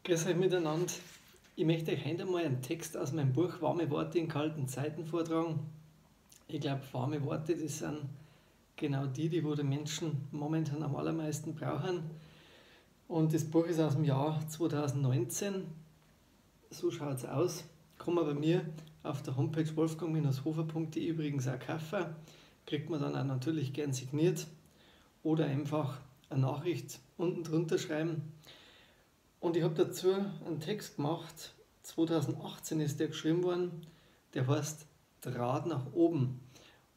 Grüß euch miteinander. Ich möchte euch heute einmal einen Text aus meinem Buch Warme Worte in kalten Zeiten vortragen. Ich glaube, warme Worte, das sind genau die wo die Menschen momentan am allermeisten brauchen. Und das Buch ist aus dem Jahr 2019. So schaut es aus. Kann man bei mir auf der Homepage wolfgang-hofer.de übrigens auch kaufen. Kriegt man dann auch natürlich gern signiert oder einfach eine Nachricht unten drunter schreiben. Und ich habe dazu einen Text gemacht, 2018 ist der geschrieben worden, der heißt Draht nach oben.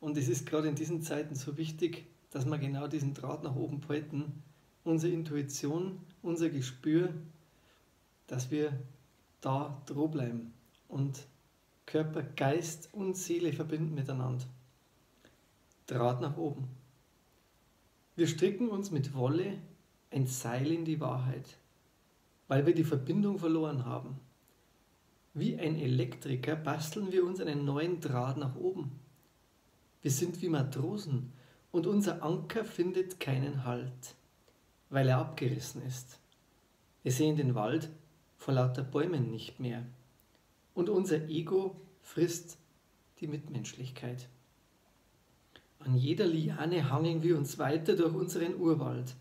Und es ist gerade in diesen Zeiten so wichtig, dass wir genau diesen Draht nach oben behalten, unsere Intuition, unser Gespür, dass wir da dran bleiben und Körper, Geist und Seele verbinden miteinander. Draht nach oben. Wir stricken uns mit Wolle ein Seil in die Wahrheit, weil wir die Verbindung verloren haben. Wie ein Elektriker basteln wir uns einen neuen Draht nach oben. Wir sind wie Matrosen und unser Anker findet keinen Halt, weil er abgerissen ist. Wir sehen den Wald vor lauter Bäumen nicht mehr und unser Ego frisst die Mitmenschlichkeit. An jeder Liane hangeln wir uns weiter durch unseren Urwald,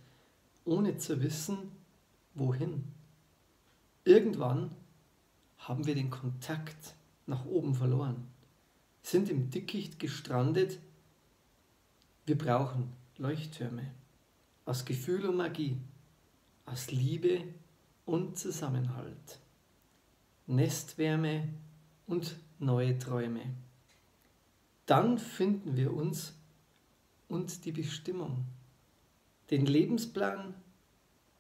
ohne zu wissen, wohin. Irgendwann haben wir den Kontakt nach oben verloren, sind im Dickicht gestrandet. Wir brauchen Leuchttürme aus Gefühl und Magie, aus Liebe und Zusammenhalt, Nestwärme und neue Träume. Dann finden wir uns und die Bestimmung, den Lebensplan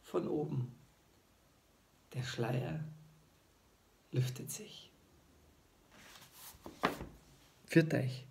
von oben. Der Schleier lüftet sich. Für euch.